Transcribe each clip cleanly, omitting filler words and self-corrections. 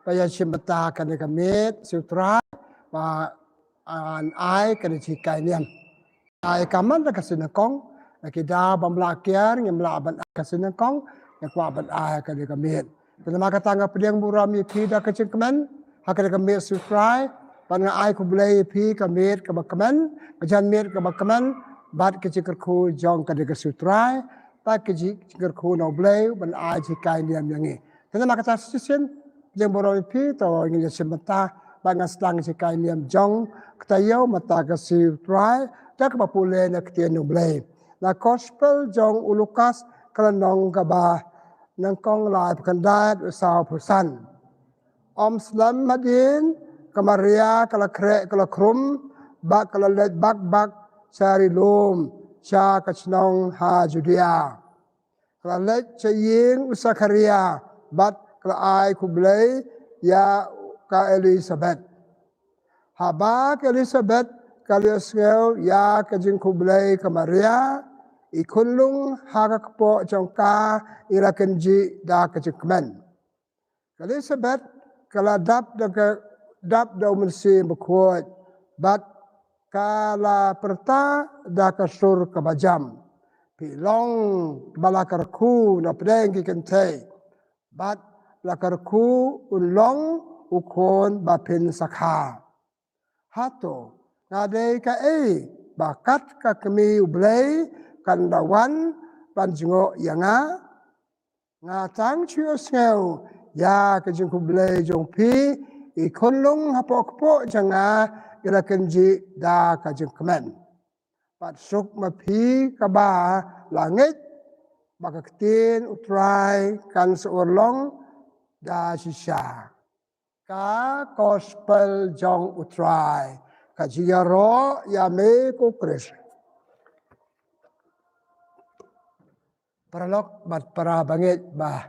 Paya Shimbata Kanikamet, Sutra, an ai Kanichikai Niam. Ai Kaman the Kasinakong, Nakida Bamlakiar, Yamlaban Kasinakong, Yakwaban ai Kanikamet. Pinamakatanga Pidang Burami Pida Kachikaman, Hakanakamit Sutra, Panga ai Kublay P. Kamit Kabakaman, Kajan Mit Kabakaman, Bat Kachikaku, John Kadika Sutra, Bat Kachikaku no blay, when I Chikai Niam Yangi. Pinamakata Sissin, Jamboro P. or in the Shimata, Bangaslang Chikai Niam Jong, Ktayo, Mataka Sutra, Takapule, Naktian Blay. La Gospel, Jong Ulukas, Kalanong Gaba. Nang kong lai pekandat usau pusan. Om Slam Madin, Kamaria, Kalakre, Kalakrum, Bak Kalalet Bak Sari Lum, Sha Kachnong Ha Judia. Kalalet Chaying Usakaria, Bat Kalai Kublay, Ya Ka Elizabeth. Habak Elizabeth, Kalioskel, Ya Kajing Kublay, Kamaria, Ikunlung Hakakpo Jongka Irakenji da Kajikmen. Elizabeth kala dap da umensi berkuat bat kala perta da kasur kabajam. Pilong balakarku na pedeng kikente bat lakarku ulong ukon bapin sakha. Hato nadei ka bakat ka kemi ublay kandawan panjingo yanga ngatang chio sneu ya kajing kublay jong pi ikonlong hapok janga ila kenji da kajing kemen pat suk mapi kaba langit bakaktin utrai kan seorlong da sisa ka gospel jong utrai kajiyaro ya me ko kres. Paralok bat para bangit bah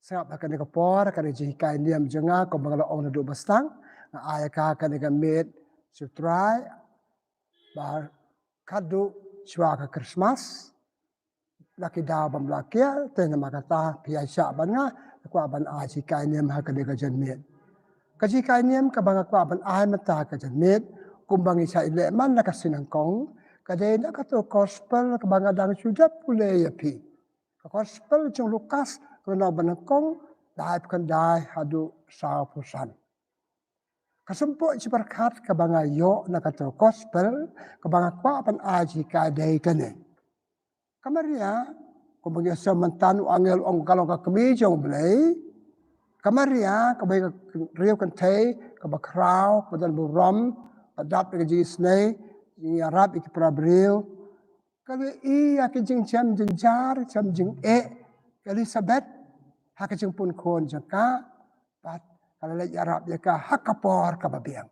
sangap akan dikapor akan dijikai niam jenga ko bangala ong na do bastang ayaka akan dikamit sutrai bah kadu chwa ka Christmas laki da bam lakia tena makata piasa banga ko ban ajikai niam akan dikajanmit kajikai niam ka banga ko ban ai mata ka janmit kumbang isa ile man nakasinangkong kadai nakato gospel ka banga dang sudah pule yapi gospel jong Lukas kena benekong dai kan dai hadu sa pusan. Kasempok ciberkat ke banga yo nak kata gospel ke banga kwa pan aji ka dai kene. Kamaria ko bagi sementan angel ong kalau ka kemi jong blai. Kamaria ke bagi riau kan tei ke bakrau padan buram padat ke jisne ni arab ik prabril. Kalau ia kejeng jam jenjar jam jeng Elizabeth hakejeng pun kon jaka pat kalau lagi Arab jaka hakapor kababiang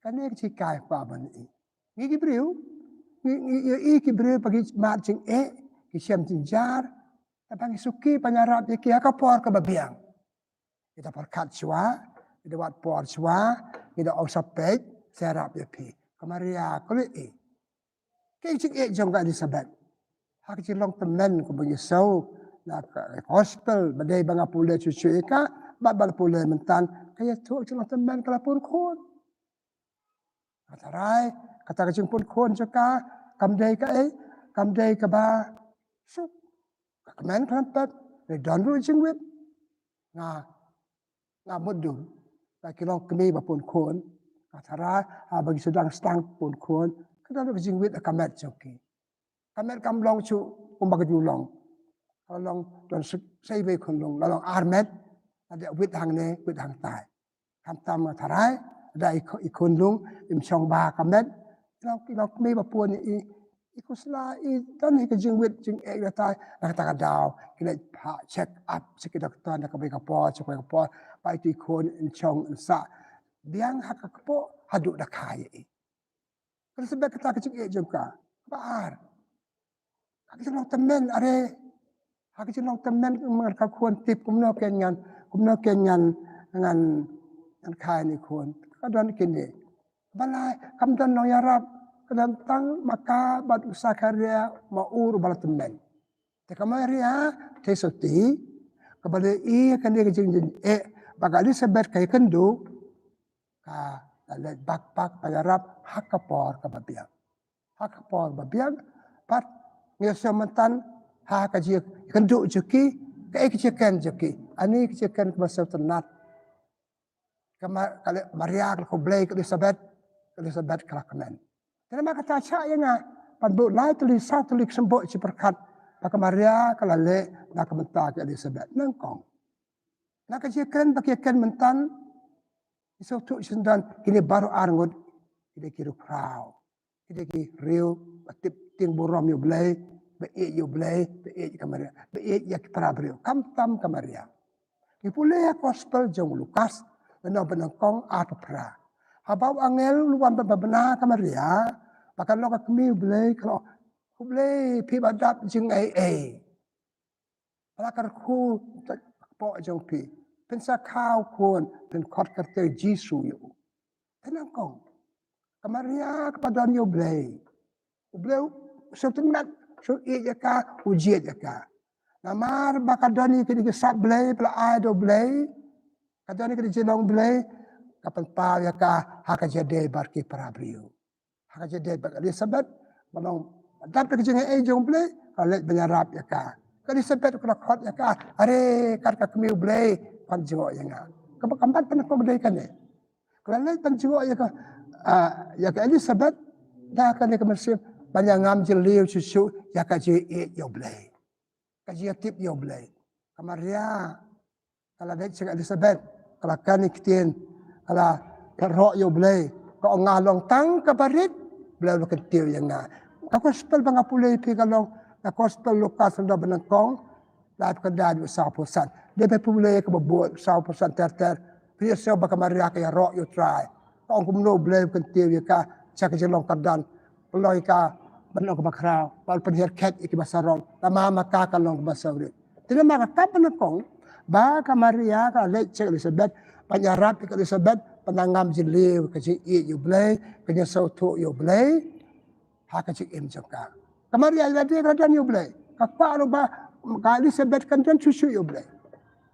kan ni cikai pa ban ni gibriu ni gibriu pagi mat jeng ki jam jenjar tapang suki panyarab jaki hakapor kababiang kita perkat jua kita buat por jua kita osapet serap yapi Kamaria kulit kecik jom ka Elizabeth. Hak cilong temen ko bagi sau na gospel badai banga pule cucu eka babal pule mentan kaya tu cilong temen kala pun kon. Kata rai kata kecing pun kon jaka kamdai ka ba suk kemen kelampet ni danru jingwit nga mudu la kilong kemi ba pun kon. Atara bagi sedang stang pun kon kada nak jingwit kamet joki kamet kamlong chu kumbaga julong kalong don sei be konlong lalong armet ada wit hang ne wit hang tai kam tam atarai ada ikonlong imchong ba kamet kilong me ba pun ikusla don ke jingwit jing tai nak ta daw kila pa check up sekidak tan nak be kapor check kapor pai ti kon imchong sa biang hakakpo haduk dah kaya. Kalau sebab kita kecil juga, baar. Hak jenong temen are, hak jenong temen mereka kuan tip kumno kenyan dengan kaya ni kuan. Kadang kini, balai kamdan no yarab, kadang tang maka bad usaha karya maur bala temen. Teka maria tesoti, Kepada ia kan dia jeng baka Elizabeth kay kendo ka let bak payarap hakapor ka babiang. Hakapor babiang pat ngesementan ha ka ji kendo juki ka ekjekan juki. Ani ekjekan masa tenat. Kama kali Maria ko blay Elizabeth kelakaman. Terima kata cak yang pandu lai tulik sembok ci perkat baka Maria kala le nak menta ke Elizabeth nangkong. Nak kajikan bakikan mentan iso tu sendan kini baru arngot kini kiru krau. Kini ki riu batip ting burom yo blay be yo blay be ka Maria be ya prabriu kam tam ka Maria. Ipule gospel jong Lukas no benangkong apa pra. Habau angel luan babana ka Maria, bahkan lo ka kemi blay kalau blay pi badap jing Palakar ku po jong pi. Pensa kau kun pen kot karte Jisu yo. Benangkong ka Maria kepada yo blay. Blay setenat so ka ujiet ka. Namar bakadani kini sab blay pela ai do blay. Kadani kini jelong blay. Kapan pa ya ka haka jade barki parabriu. Haka jade bak Elizabeth manong dapat kejeng jong blay alet benyarap ya ka. Elizabeth kena kot ya ka are kar ka kemi blay pan jengo ya nga. Kampat pan ko blay kan ne. Kalau let pan jengo ya ka Elizabeth dah kan ne kemersim banyak ngam jeliu susu ya ka je yo blay. Ka je tip yo blay. Kamaria kalau let Elizabeth kalau kan iktien ala kerok yo blay ko ngalong tang kabarit blay lo ketiu yang nga ka gospel bang apulay pi kalong ka gospel Lukas ndo benangkong la kadad sa posan de pe pulay ka babot sa posan ter pi so ba Maria ka ro yo try ko kum no blay ketiu ya ka chak jelong kadan loy ka benang ka bakrao wal penher ket iki basarong tama maka kalong basawrit tinama ka benangkong ba ka Maria ka le Elizabeth panyarap ke Elizabeth penangam jeliu ke ci yo blay ke so tu yo blay ha ke ci jaka Maria ladi radan yo blay ka pa lo ba ka Elizabeth kan dan susu yo blay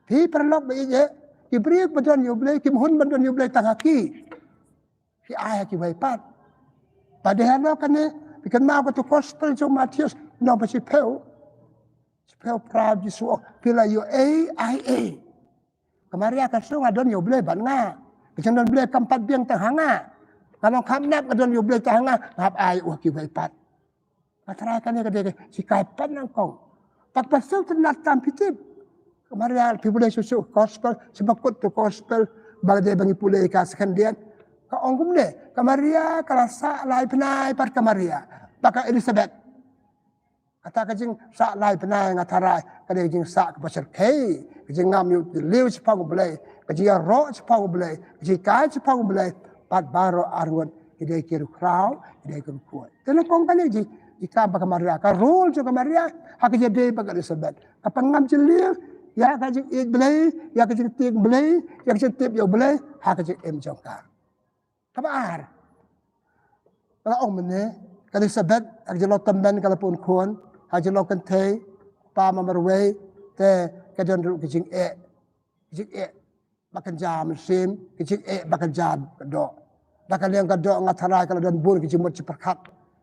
pi perlok ba ye ibri badan yo blay kim hun badan yo blay tangaki ki ai ki bai pat padahal no kan ne bikin ma ko to gospel jo Matius no ba ci peu proud Yesu pila yo Kemaria kasung adon yo blay ban nga. Kecendon blay kampat biang tahanga. Kalau kamnap adon yo blay tahanga ngap ai ki bai pat. Patrai kan ke si kaipan nangkong. Tak pasal tenat tampitip. Kemaria pi boleh susu gospel sebakut tu gospel bagde bangi pulai ka sekandian. Ka ongkum ne Kemaria kalasa lai penai pat Kemaria. Baka Elizabeth kata kajing sa lai penai ngatarai kada kajing sa ke pasar kei kajing ngam yu liu sepang belai kajing ro sepang belai kajing kai sepang belai pat baro arngon ide kiru krau ide kiru kuat tena kong kali ji ika baka Maria ka rule jo ka Maria hak jadi baka Elizabeth kapan ngam jeliu ya kajing it belai ya kajing tik belai ya kajing tip yo belai hak kajing jongka kabar kalau om ne Elizabeth ak jelo tamban kala pun kon hajelo kan te pa mamarwe te kadon ru kijing bakan jam sim kijing bakan jam do bakan yang kado ngatara kala dan bur kijing mot perkat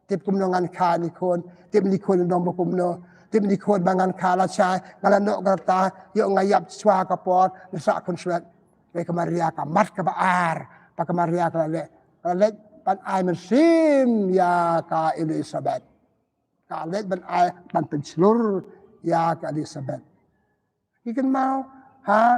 tip kumnongan ka ni kon tip ni kon dom kumno tip ni kon bangan kala chai ngala no kata yo ngayap swa kapor nasa kon swet ke Maria ka mat ka baar pa Maria kala le pan ai mersim ya ka Elizabeth kalet ban ai ban penslur ya ka Elizabeth ikan mau ha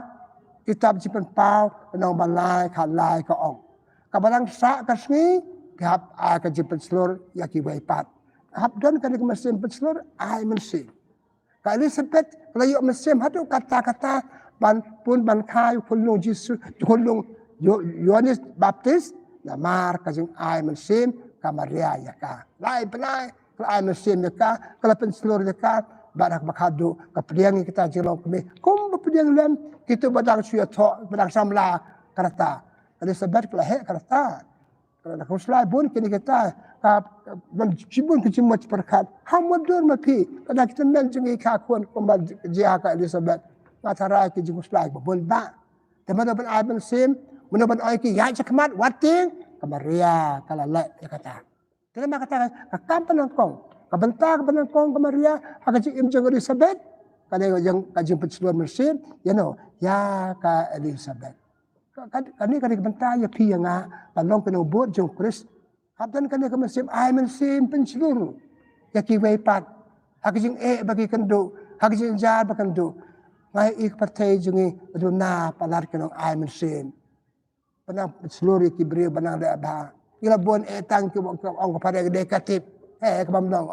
kitab jipen pau nong balai ka lai ka ong ka barang sa ka sni gap ai ka jipen slur ya ki wai pat hap don ka mesin penslur ai mesin ka Elizabeth layo mesin hatu kata-kata ban pun ban kai kulung Yesus kulung Yohanes Baptis namar ka jing ai mesin ka Maria ya ka lai penai ai mesin ka kala penslur ka barak bakado kapediang kita jelong kami kum kapediang lem kita badang suya tho badang samla karata Elizabeth kala he karata kala kusla bun kini kita ka jibun kecimot perkat hamodor mapi kada kita men jengi ka kon komba jia ka Elizabeth ngatarai ki jingus lai babon ba. Teman ban ai ban sim, mana ban ai ki ya cakmat wating kamaria kala le ya kata. Terima kata kakam penangkong, kabentar penangkong kamaria hakaji im jang Elizabeth, kada yang kajing penceluan mesin, ya ka Elizabeth. Kani kada bentar ya pi yang kalong kena buat jong Chris. Kapten kani ka mesin ai mesin pencelur. Ya ki weipat, hakajing bagi kendo, hakajing jar bakendo. Ngai ik partai jungi aduna palar kenong ai mesin. Penang seluruh kibri benang dak ba. Ila bon tang ki ong pada dekatip. Kebamdong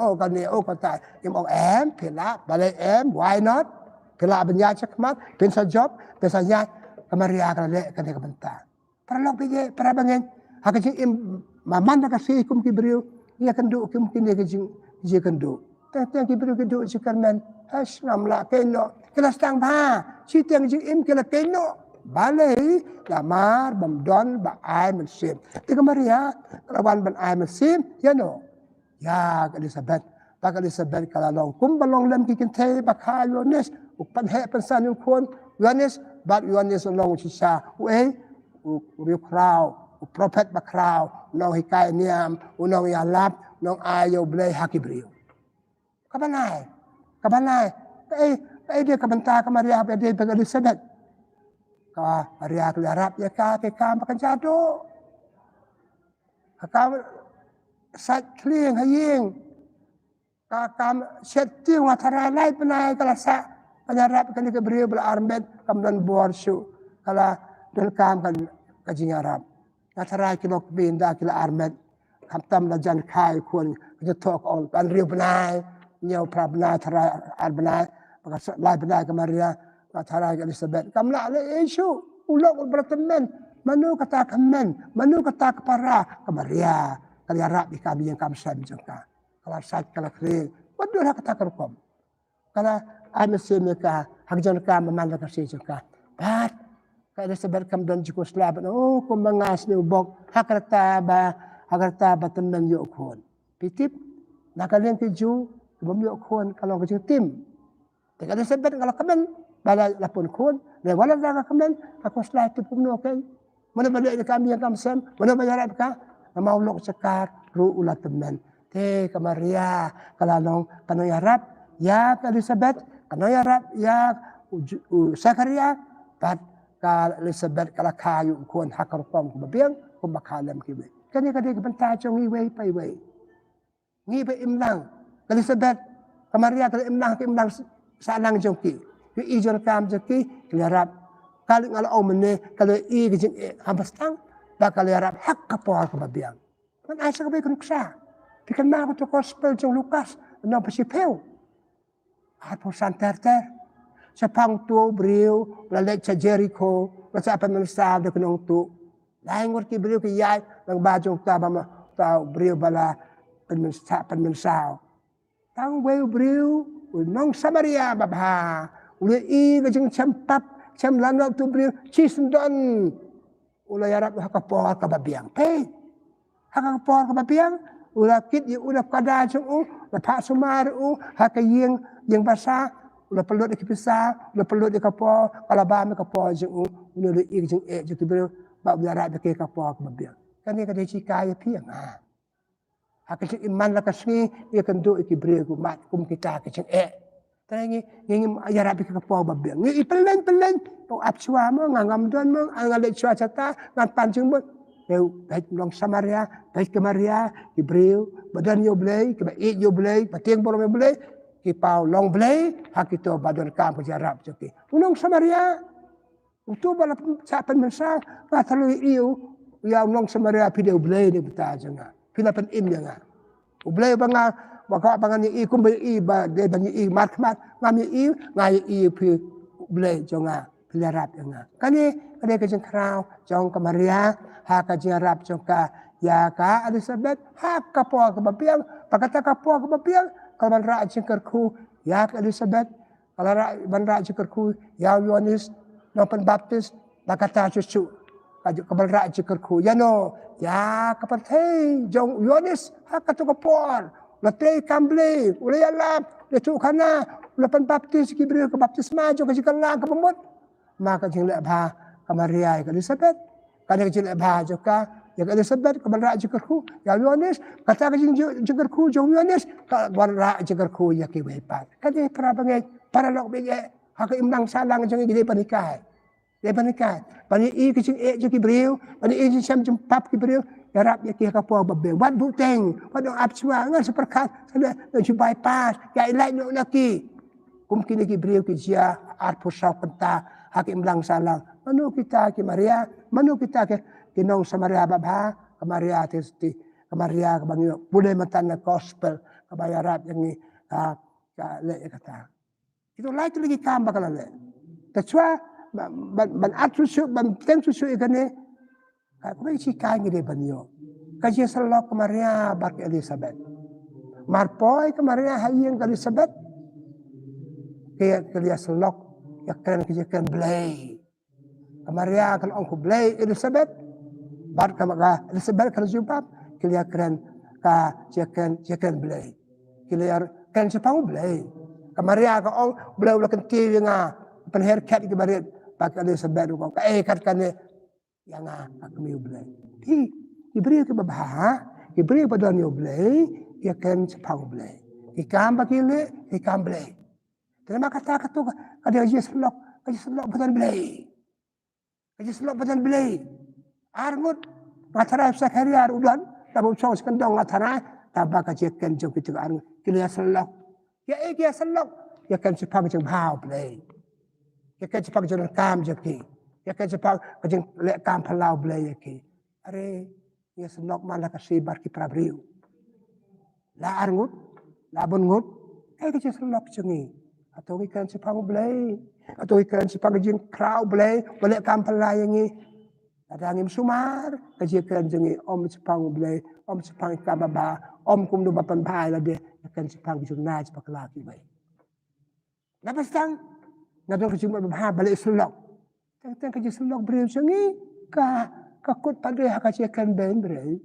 kata im ong pela balai why not? Pela benya cakmat, pensa job, pensa nya kamaria kala kene kebentar. Perlu pije para bangen hakajing im mamanda kasih kum kibriu ia kendu kum kini kejing kendu. Tang kibriu kendu sikarman has namla keno kena stang ba. Si tiang jing im kena keno. Balai lamar bamdon ba ai mesim. Tiga Maria rawan ban ai mesim ya Elizabeth. Pak Elizabeth kalau long kum balong lem kikin te bakal Yohanes upan he pensan yung kon Yohanes bat Yohanes long sisa uriu krau prophet bakrau nong hikai niam unong yalap nong ayo blay hakibriu. Kabanai dia kebentar ke Maria dia Pak Elizabeth. Ka Maria kelarap ya ka makan jado. Ka sat kling haying. Ka setting watara lai penai kala sa penyarap kali ke beriu bela armet kamdan borsu kala delkam kan kajing Arab. Watara kilok binda kila armet kamtam la jan kai kun jetok on kan riu penai nyau prabna tara arbenai maka lai penai ke Maria watara Elizabeth kamla le isu ulok berteman manu kata kemen manu kata kepara ke Maria kali Arab di kami yang kamsam jengka. Kalau saat kalau kering, waduh nak kata kerkom. Kalau ame semeka, hak jangka memandang kasih jangka. Bat, kalau sebar kam dan cukup selamat. Kum mengas ni ubok hak kata teman yukun. Pitip, nak kalian keju, bom yukun kalau keju tim. Kalau sebar kalau kamen, bala lapun kun, lewala jaga kamen, aku selamat tu pun okey. Mana balik kami yang kamsam, mana bayar apa? Mau lok cekar, ru ulat teman. Te ke Maria kalalong kanoy harap ya Elizabeth kanoy harap ya Zakaria pat ka Elizabeth kala kayu kon hakar pom ko biang ko bakalam kiwe kani kadi kebenta chong iwe pa iwe ngi ba imlang Elizabeth ka Maria ka imlang sa lang jongki yu ijon kam jongki klarap kali ngala omne kali i gijing hambastang ba kali harap hak kapor ko biang kan asa ka ba kunuksa. Pikan na ako to gospel jong Lukas, ano pa si Peu. Apo santer-ter. Sa pangto, brio, lalit sa Jericho, sa panmansaw na kunong to. Laing warki brio kayay, ng bajong tao, brio bala, panmansaw. Tang way brio, nong Samaria, baba. Uli gajang champap, chamlanok to brio, chisendon. Uli yarap hakapor kababiyang. Pay, hakapor kababiyang. Ulah kit ulah kada cung la pak sumar hakayeng yang basa ulah pelot di kipisa ulah pelot di kapo kala ba me kapo cung ulah i cung cung bro ba biara de ke kapo kebia kan ni kada cika ya piang hakajing iman la kasni ia kendo ikibre ku mat kum kita ke cung tangi nging ayara ke kapo babia ngi pelen po apchua mo ngam don mo angale chua chata ngan panjung mo baik long Samaria, baik ke Maria, Ibreu, badan yo belai, ke baik yo belai, patiang bolong yo belai, ke pau long belai, hak itu badan kam pejarap joki. Long Samaria, itu bala sapan mensa, ngatalu iyo, ya long Samaria pideu belai ni beta janga, pila pen im janga. Belai banga, baka bangan ni kum belai ba de bangi i mat ngami i pi belai janga, pila rap janga. Kani ke jeng krau, jong ke Maria, haka jarap jongka ya ka Elizabeth haka po ka babiang pagkata ka po ka babiang kalman ra jengkerku ya ka Elizabeth kalara ban ra jengkerku ya Yohanes no Pembaptis bakata cucu kabal ra jengkerku ya no ya kapatay jong Yohanes haka to ka por latre kamble uli alap letu kana lepan baptis Gabriel ke baptisma jo ke jikalang ke pemut. Maka jing le ba ke Maria ke Elizabeth. Kadang jing le ba jo ka ya ke Elizabeth ke banra jikerku ya Yohanes kata ke jing jikerku jo Yohanes ka banra jikerku ya ke wepat. Kadang para bangai para lok bege hak imlang salang jing gede panikai. Dia panikai. Pani i ke jing jo Gabriel, pani i jing sam jing pap Gabriel. Ya rap ya kia kapua babel. Wat buteng. Wat dong apsua. Ngan seperkat. Sana ju bypass. Ya ilai nuk laki. Kumkin lagi beriau ke dia. Arpo saw penta. Hakim lang salang. Manu kita ke Maria. Manu kita ke kinong sa Maria babha. Ke Maria testi. Ke Maria ke bangyo. Boleh matana gospel. Kabaya rap yang ni. Le kata. Itu lain tu lagi kam bakal le. That's ban atu su. Ban tem su ikan ni. Kau isi kain gede banyo. Kaji selok ke Maria bak Elizabeth. Marpoi ke Maria hayang ke Elizabeth. Kaya dia selok ya keren kaji keren belai. Ke Maria kalau angku belai Elizabeth. Bak ke Elizabeth kalau jubab. Kaya keren keren belai. Kaya keren sepang belai. Ke Maria kalau ang belai ulah kenti nga penherkat ke Maria bak Elizabeth kau kat kan yang kami belai. Iberi ke babah, iberi pada ni belai, ia kan sepang belai. Ikam bakile, ikam belai. Terima kata ada aja selok badan belai. Aja selok badan belai. Arngut ngatara sakariar udan, tabu cong sekendong ngatara, tabak aja kan jong kita arngut. Kile selok. Ya ia selok, ia kan sepang jong bau belai. Ia kan sepang jong kam jeki. Ya kan sepang kajeng lek kam palau belai yaki. Are ya senok mana kasih barki prabriu. La arngut, la bungut, kajeng senok cengi. Atau ikan sepang belai, atau ikan sepang kajeng krau belai, lek kam palau yangi. Ada angin sumar, kajeng cengi om sepang belai, om sepang ikan baba, om kum do bapan bai la de, ikan sepang kajeng naj paklaki bai. Napa stang? Ngadong kajeng baba balik selok. Tentang kerja selok beriu sengi kakut pada hak ajakan ben beriu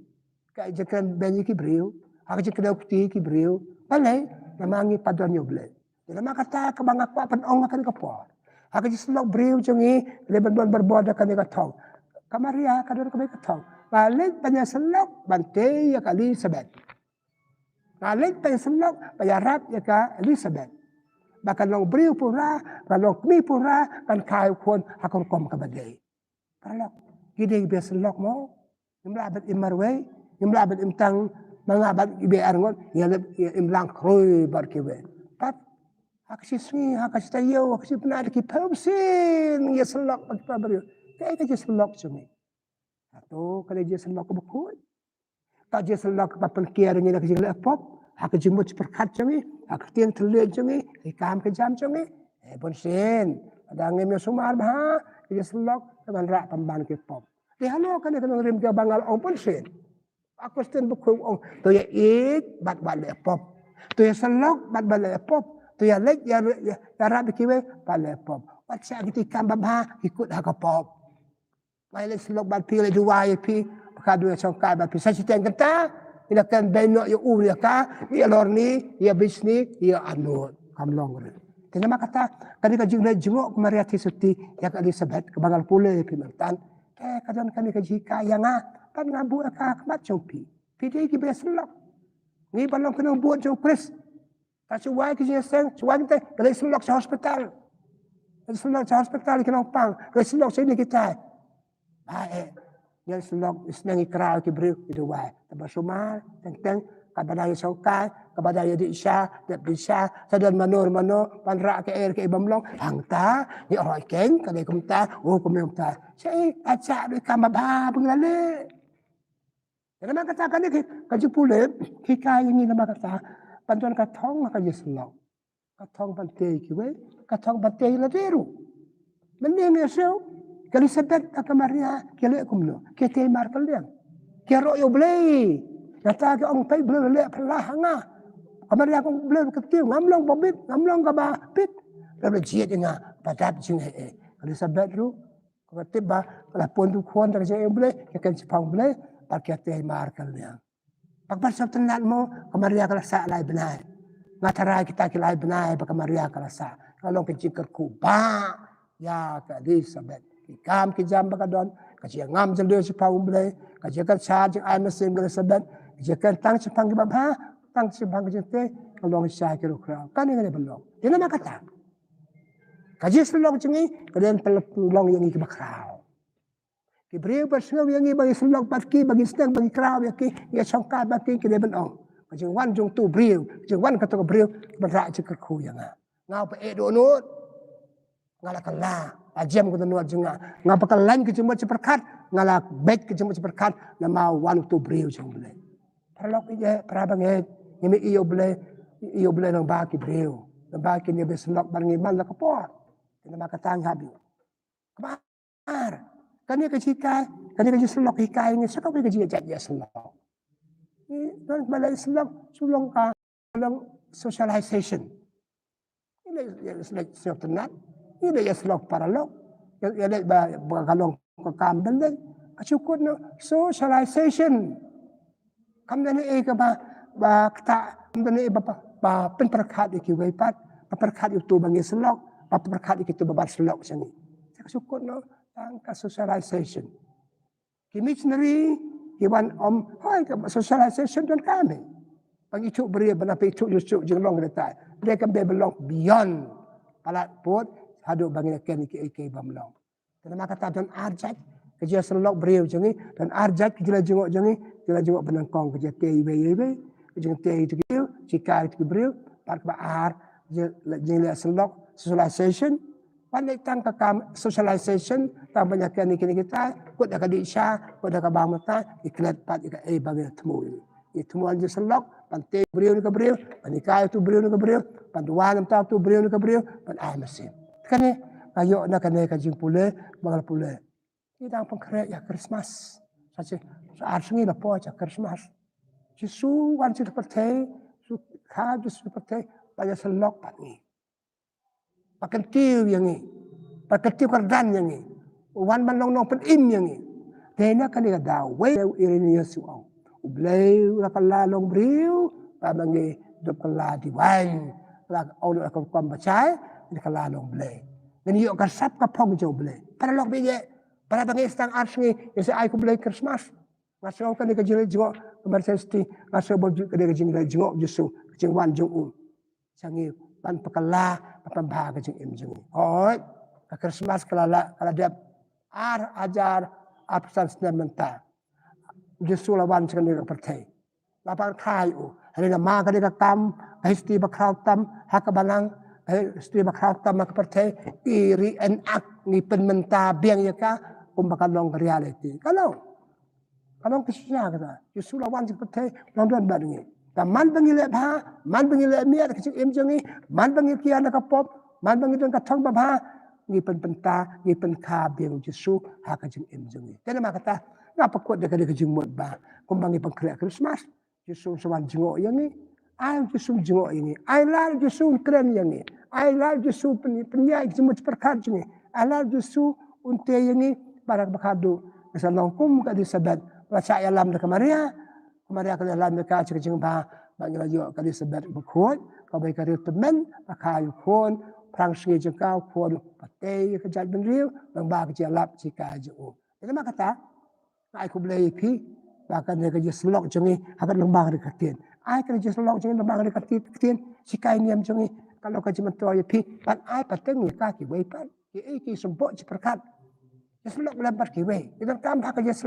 ka ajakan ben iki beriu hak ajakan ukti iki beriu balai namangi padan yo blai nama kata ke bangak pa pen ong akan kapor hak ajakan selok beriu sengi leban berbod akan ka tong kamaria kadar ka ka tong balik banyak selok bante ya kali sebet balik banyak selok bayarap ya ka Elizabeth bahkan long beriu pura, kalau mi pura, kan kau kon hakon kom kabadai. Kalau gede biasa lok mo, imlabat imarway, imlabat imtang mangabat ibe arngon, ya imlang kroy barkiwe. Pat aksisni, akasitayo, akasipna ki pausin, ya selok pagpa beriu. Kaya kaje selok sumi. Atau kalau je selok bukut, kaje selok papan kiaring ina kaje lepop. Hak jimut perkat jangi, hak tiang terlihat jangi, ikam kejam jangi, bonsin. Ada angin yang sumar bah, dia selok dengan rak pemban ke pop. Dia halo kan dia ngirim ke bangal ong bonsin. Aku sten buku ong, tu ya it bat balik pop, tu ya selok bat balik pop, tu ya lek ya rak dikiwe balik pop. Wacak kita ikam bah ikut hak pop. Balik selok bat pilih dua ya pi, pakadu yang songkai bat pi. Saya cerita yang kata. Ina kan benok ya uli ka, ya lorni, ya bisni, ya anut. Kamlong rin. Tinama kata, kani jing na jingok Maria Tisuti, ya ka Elizabeth, kabangal pule, pimertan. Kadang kani jika, ya nga, pan nga buat ka kamat pi. Pidi ki beselok. Ni balong kanong buat jong Chris. Kasi wai ki jeng, suwan te, kali selok sa hospital. Kali selok sa hospital, kinong pang, kali selok sa ini kita. Baik. Yang selok isnangi kerau ki beriu itu wai. Tapi sumar, tentang kabadaya songkai, kabadaya di isya, di bisa, sadan manor, panrak ke air ke ibamlong, hangta, ni orang keng, kadai kumta, kumta. Saya acak di kamabha pengalale. Jadi nama kata kan ni kaji pule, kika ini nama kata, bantuan katong kaji selok. Katong bantai kiwe, katong bantai laderu. Mending esok. Kali sebet ke Maria, kali kumno, kita mar kalian, kira yo belai, kata ke orang pai belai lek pelah hanga, Maria aku belai ketiu, ngamlong bobit, ngamlong kabapit, lalu jiat inga, padap jing kali sebet ru, kalau tiba, kalau pun tu kuan dari saya belai, kita sepang belai, pakai kita mar kalian. Pakbar sabtu nanti mo, Maria kalau sak lai benar, ngatarai kita kilai benai baka Maria kalasa kalong ke jikar kuba ya ka Elizabeth ikam ki jam baka don ka ji ngam jel si paum ble ka ji kan sa ji ai mesin Elizabeth ji kan tang si pang ba tang si pang ji te kalong sa ki ru kra kan ni belong dina makata ka ji selong jingi kalian pelong yang ki bakrao ki breu bersau yang bagi selong patki bagi sedang bagi krao ya ki ya songkat baki ki belong jeng wan jung tu breu jeng wan ka to breu berak je ka khu yang ngau pa e do no ngala kala ajem ko no jenga ngau pa kalan ke jemut seperkat ngala bet ke jemut seperkat na mau wan tu breu jeng bele parlok ije parabang e yemi iyo bele nang ba ki breu nang ba ki ni beslok barngi man la kapor ina makatang habi kamar kani ka jika kani ka jislok hikai ni saka ka jika jat jislok dan balai Islam sulung ka dalam socialization. Ini selek siap tenat. Ini ya selok paralog. Ya lek ba kalong ka kambel dan cukup no socialization. Kamdan e ka ba kata kamdan e ba pen perkat iki wepat ba perkat itu bangi selok ba perkat iki tu babat selok sini. Cukup no angka socialization. Ki missionary Iwan hai ke socialization dan kami. Bagi cuk beria benapi cuk jusuk jenglong detai. Mereka belong beyond palat put haduk bagi ken iki bamlong. Dan maka dan arjat kerja selok beria jengi dan arjat kerja jengok benangkong kerja TIB kerja TI itu jika itu beria pak baar jengi selok socialization pandai tang kakam socialization tam banyak ni kita kut dak di isya kut dak bang mata iklat pat bagi temu itu anje selok pante beriu ke beriu panika itu beriu ke beriu panduan tam tu beriu ke beriu pan ai mesin kane ayo nak kane ka jing pule bangal pule kita pengkret ya Christmas saja saat sengi la po ya Christmas jisu wan ci pate su ka jisu pate banyak selok pat ni pakai tiu yang ni, pakai tiu kerdan yang ni, wan manong nong pen im yang ni, dena kan dia dah, way irini yesu au, ublay la kala long briu, pamangi dop kala di wan, la au la kau kuam bacai, di kala long blay, dan yuk kasap kapong jauh blay, pada lok bije, pada bangi stang arsni, yesi ai ku blay Christmas, masuk kan dia kejilai jengok, kemersesti, masuk baju dia kejilai jengok jusu, kejing wan jung sangi pan pekala papan bahagia jeng im jeng. Oi, ke Christmas kalau dia ajar absen sementara. Justru lawan sekali ke pertai. Lapan kayu. Hari nama kali ke kam, history bakrau tam, hak banang, history bakrau tam ke pertai. Iri enak ni penmenta biang ya ka, kumbakan long reality. Kalau kesusah kata, justru lawan sekali pertai, long badungi. Dan man bangile bha, man bangile miat kecik im jengi, man bangile kian ka pop, man bangile ka thong bha, ni penta, ni penka biang Jesu ha ka jeng im jengi. Tena makata, ngapa kuat dekat dekat jengmut bah, kumbangi pengkreat Christmas, Jesu sewan jengok yang ni, ai Jesu jengok ini, ai lah Jesu keren yang ni, ai lah Jesu penyai jemut perkat jengi, ai lah Jesu unte yang ni barang bakadu, kesalong kum ka disabat, baca alam dekat Maria. Maria kali alam mereka cakap bah bagi laju kali sebat berkut, kau baik kali teman, pakai kon, perang segi jengkau kon, pakai kejat benriu, bang kerja lap jika jauh. Jadi mak kata, aku boleh pi, bahkan dia kerja selok jengi, akan lembang dekatin. Ai kerja selok jengi lembang dekatin, jika ini yang jengi, kalau kerja mentua pi, pan ai pateng ni kaki weipan, ki sempok ciperkat, selok lempar kiwe, kita tambah kerja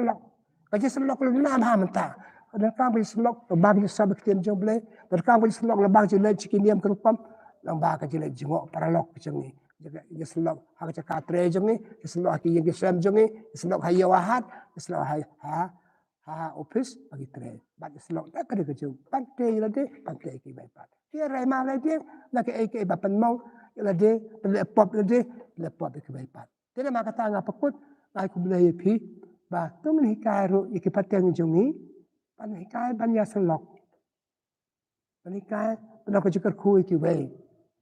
selok lu nama mentah. Dan kami selok bagi sabak tiam jong boleh. Dan kami selok lebang je lek cikin diam kerupam. Lambang je lek jengok paralok jeng ni. Jadi selok hak cakap tre jeng ni. Selok hak yang kisam jeng ni. Selok hayo wahat. Selok ha office bagi tre. Bagi selok tak kena kerja. Pantai lade pantai ki baik pat. Dia rai malai dia nak ke bapan mau lade lepop ki baik pat. Tidak mak kata ngapa kut aku boleh pi. Ba tung ni kairu iki pateng jeng ni. Panikai banyak selok. Panikai benar kerja kui kiwe.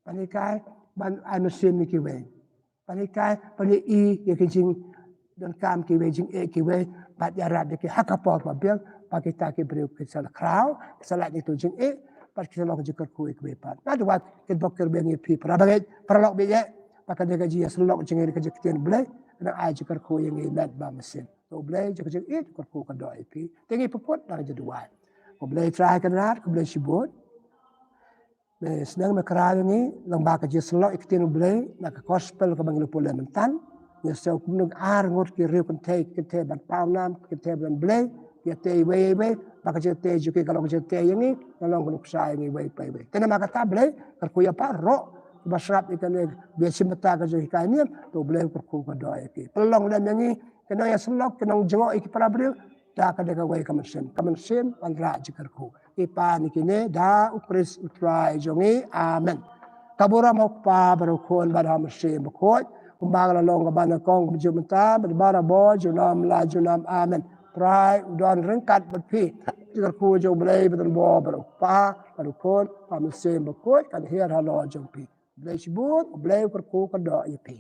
Panikai ban mesin kiwe. Panikai pani yang kejing dan kam kiwe jing kiwe bat jarak deki hakapot babiang bagi tak beriu kesal krau kesalat itu jing pas kita lok jikar ku ikwepan na tu wat ket bokir bengi pi para lok be ye pakan de gaji selok jengi ke jektian blai na ai jikar ku yang ilat ba mesin to blai jikar jikar ku ka do pi tengi puput na jeduai ko blai try kan rat ko blai sibut me senang me kra ni lang ba ka je selok iktian blai na ka gospel ka bangil pula mentan ya so kumnung ar ngot ki riu kan te ban pau nam ki te ban blai ya te we baka je te ju ke kalau je te yang ni kalau kun sai ni we pe we tena maka ta blai kar ku ya pa ro basrap ikan be simata ka je kai ni to blai kar ku ka do ki pelong dan yang ni kena ya selok kena jengok iki para bril da ka de ka we ka men an ra je kar ku ipa ni kine da upris utrai jongi amen kabura mo pa baru kon bar ham sem ko kumbang la long ka bana kong jumta bara bo junam la junam amen prai udon rengkat berpi jika ku jo blai betul bo baru pa baru kon pa men sem ko kan her halo jong pi blai sibut blai ku ka do pi